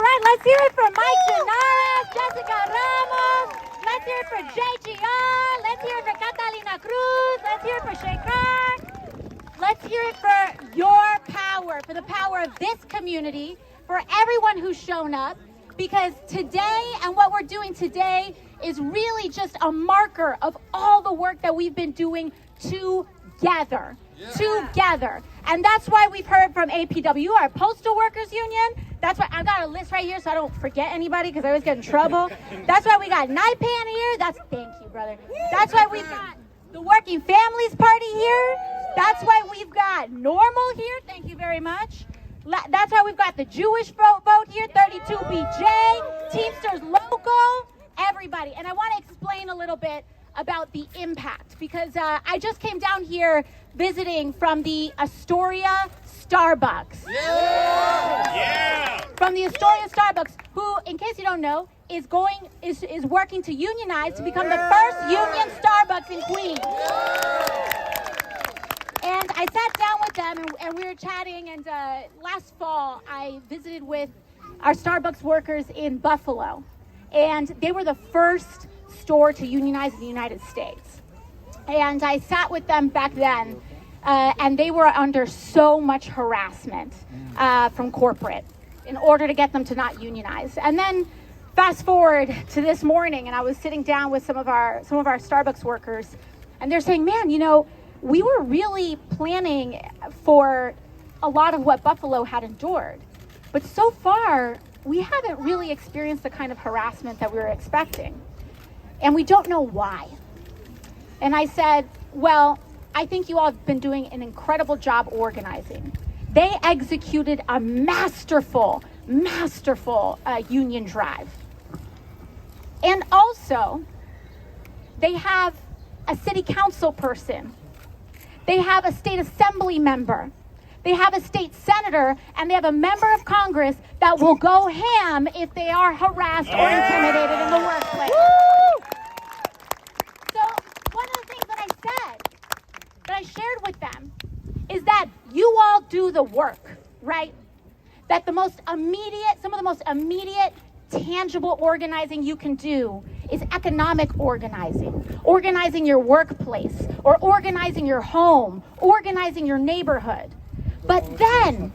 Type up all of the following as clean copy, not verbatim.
right, let's hear it for Mike Ginares, Jessica Ramos. Let's hear it for JGR. Let's hear it for Catalina Cruz. Let's hear it for Shekar. Let's hear it for your power, for the power of this community, for everyone who's shown up. Because today and what we're doing today is really just a marker of all the work that we've been doing together. Together. And that's why we've heard from APW, our Postal Workers Union. That's why I've got a list right here so I don't forget anybody because I always get in trouble. That's why we got NYPAN here. Thank you, brother. That's why we've got the Working Families Party here. That's why we've got Normal here. Thank you very much. That's why we've got the Jewish vote here, 32BJ, Teamsters Local, everybody. And I want to explain a little bit about the impact because I just came down here visiting from the Astoria Starbucks. Yeah! From the Astoria Starbucks, who, in case you don't know, is working to unionize to become the first union Starbucks in Queens. And I sat down with them and we were chatting, and last fall I visited with our Starbucks workers in Buffalo, and they were the first store to unionize in the United States. And I sat with them back then, and they were under so much harassment from corporate in order to get them to not unionize. And then fast forward to this morning, and I was sitting down with some of our Starbucks workers, and they're saying, man, you know, we were really planning for a lot of what Buffalo had endured. But so far, we haven't really experienced the kind of harassment that we were expecting. And we don't know why. And I said, well, I think you all have been doing an incredible job organizing. They executed a masterful union drive. And also, they have a city council person. They have a state assembly member. They have a state senator, and they have a member of Congress that will go ham if they are harassed or intimidated in the workplace. So one of the things that I shared with them, is that you all do the work, right? That some of the most immediate, tangible organizing you can do is economic organizing your workplace, or organizing your home, organizing your neighborhood. But then,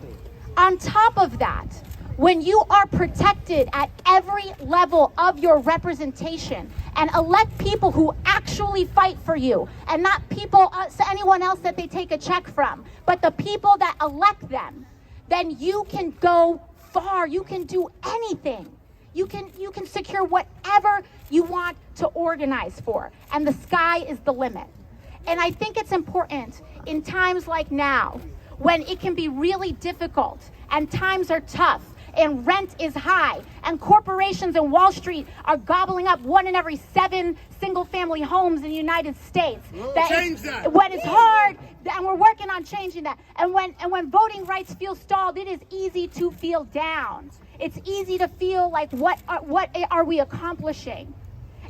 on top of that, when you are protected at every level of your representation and elect people who actually fight for you, and not anyone else that they take a check from, but the people that elect them, then you can go far. You can do anything. You can secure whatever you want to organize for, and the sky is the limit. And I think it's important in times like now, when it can be really difficult and times are tough and rent is high and corporations in Wall Street are gobbling up 1 in every 7 single-family homes in the United States. When it's hard, and we're working on changing that. And when voting rights feel stalled, it is easy to feel down. It's easy to feel like, what are we accomplishing?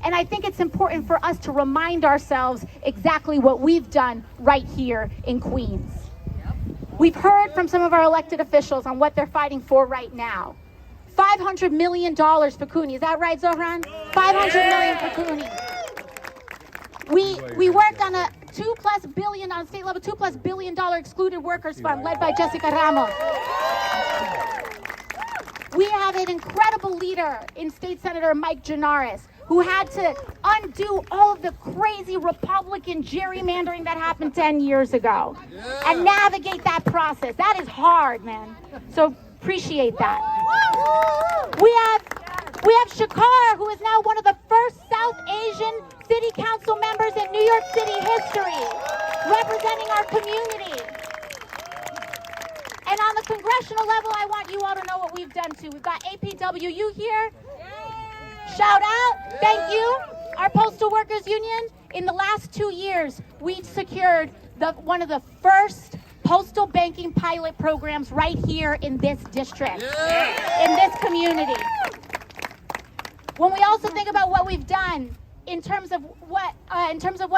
And I think it's important for us to remind ourselves exactly what we've done right here in Queens. We've heard from some of our elected officials on what they're fighting for right now. $500 million for CUNY. Is that right, Zohran? $500 million for CUNY. We worked on a $2+ billion on state level, $2+ billion excluded workers fund led by Jessica Ramos. We have an incredible leader in State Senator Mike Ginares, who had to undo all of the crazy Republican gerrymandering that happened 10 years ago and navigate that process. That is hard, man. So appreciate that. We have Shekar, who is now one of the first South Asian city council members in New York City history, representing our community. And on the congressional level, I want you all to know what we've done too. We've got APWU here. Shout out, thank you. Our Postal Workers Union, in the last 2 years, we secured one of the first postal banking pilot programs right here in this district, in this community. When we also think about what we've done in terms of what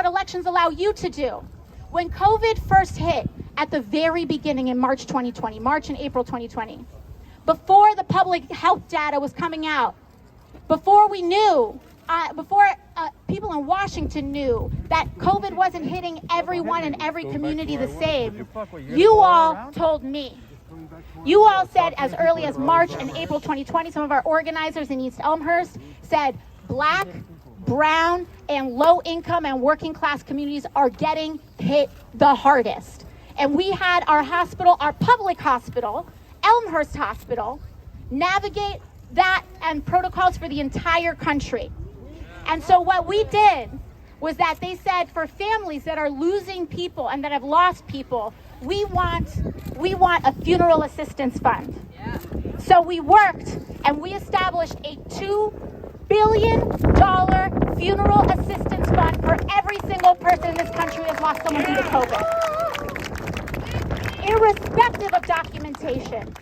elections allow you to do, when COVID first hit at the very beginning in March and April 2020, before the public health data was coming out, before we knew, before people in Washington knew that COVID wasn't hitting everyone in every community the same, you all told me. You all said as early as March and April 2020, some of our organizers in East Elmhurst said Black, brown, and low-income and working-class communities are getting hit the hardest. And we had our hospital, our public hospital, Elmhurst Hospital, navigate that and protocols for the entire country. And so what we did was that they said for families that are losing people and that have lost people, we want a funeral assistance fund. Yeah. So we worked and we established a $2 billion funeral assistance fund for every single person in this country who has lost someone due to COVID, irrespective of documentation.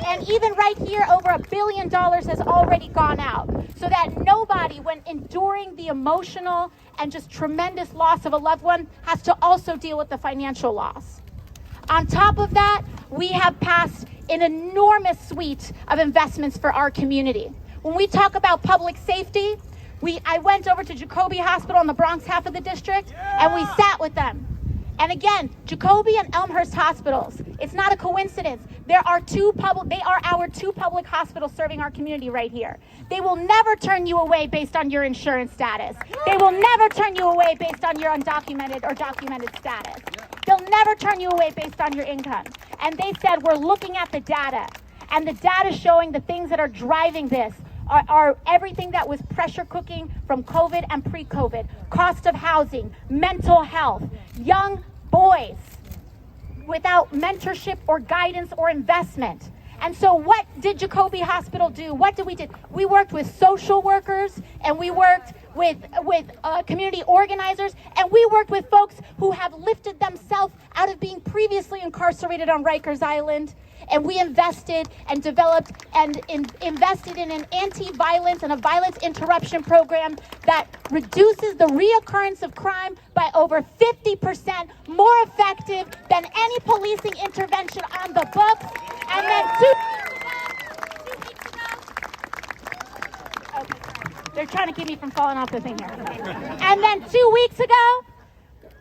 And even right here, over $1 billion has already gone out, so that nobody, when enduring the emotional and just tremendous loss of a loved one, has to also deal with the financial loss. On top of that, we have passed an enormous suite of investments for our community. When we talk about public safety, I went over to Jacoby Hospital in the Bronx half of the district, and we sat with them. And again, Jacoby and Elmhurst hospitals, it's not a coincidence. They are our two public hospitals serving our community right here. They will never turn you away based on your insurance status. They will never turn you away based on your undocumented or documented status. They'll never turn you away based on your income. And they said, we're looking at the data, and the data showing the things that are driving this are everything that was pressure cooking from COVID and pre-COVID, cost of housing, mental health, young boys without mentorship or guidance or investment. And so what did Jacoby Hospital do? What did we do? We worked with social workers, and we worked with community organizers, and we worked with folks who have lifted themselves out of being previously incarcerated on Rikers Island. And we invested and developed and invested in an anti-violence and a violence interruption program that reduces the reoccurrence of crime by over 50%, more effective than any policing intervention on the books. And then 2 weeks ago, okay, they're trying to keep me from falling off the thing here. And then 2 weeks ago,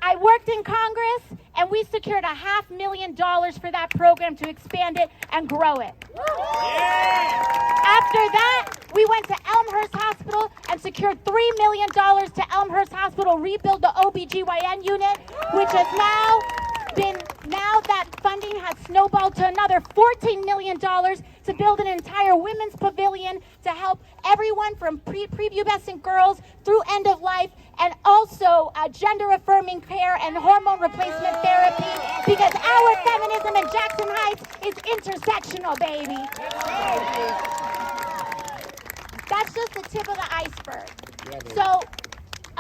I worked in Congress, and we secured $500,000 for that program to expand it and grow it. Yeah. After that, we went to Elmhurst Hospital and secured $3 million to Elmhurst Hospital rebuild the OBGYN unit, which has now that funding has snowballed to another $14 million to build an entire women's pavilion to help everyone from prepubescent girls through end of life, and also gender-affirming care and hormone replacement therapy, because our feminism in Jackson Heights is intersectional, baby. That's just the tip of the iceberg. So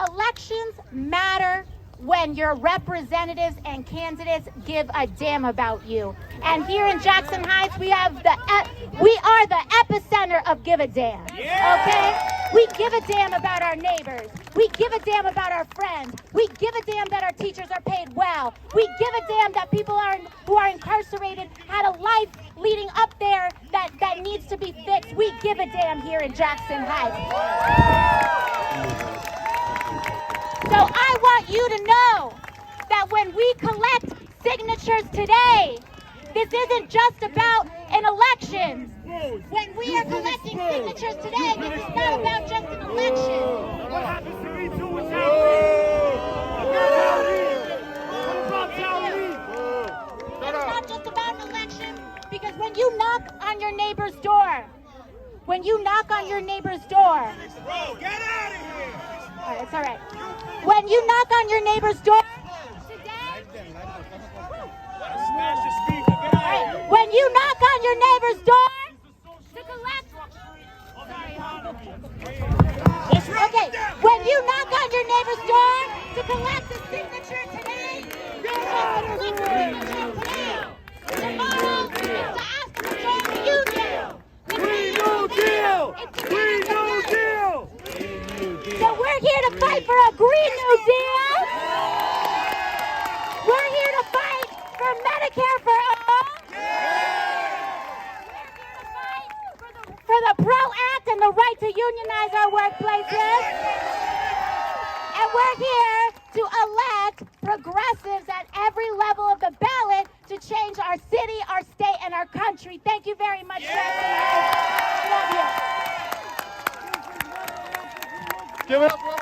elections matter when your representatives and candidates give a damn about you. And here in Jackson Heights, we are the epicenter of give a damn. Okay? We give a damn about our neighbors. We give a damn about our friends. We give a damn that our teachers are paid well. We give a damn that people who are incarcerated had a life leading up there that needs to be fixed. We give a damn here in Jackson Heights. So I want you to know that when we collect signatures today, this isn't just about an election. When we are collecting signatures today, this is not about just an election. What happens to me too? What's happening? It's not just about an election, because when you knock on your neighbor's door, Bro, get out of here! All right, it's all right. When you knock on your neighbor's door today, Smash the speaker, get out of here! when you knock on your neighbor's door to collect, okay, when you knock on your neighbor's door to collect a signature today, you're not collecting a signature today. Tomorrow, it's to ask them to join the union. Green New Deal! Green New Deal! So we're here to fight for a Green New Deal. We're here to fight for Medicare for all. We're here to fight the right to unionize our workplaces. And we're here to elect progressives at every level of the ballot to change our city, our state, and our country. Thank you very much, President. I love you. Give it up.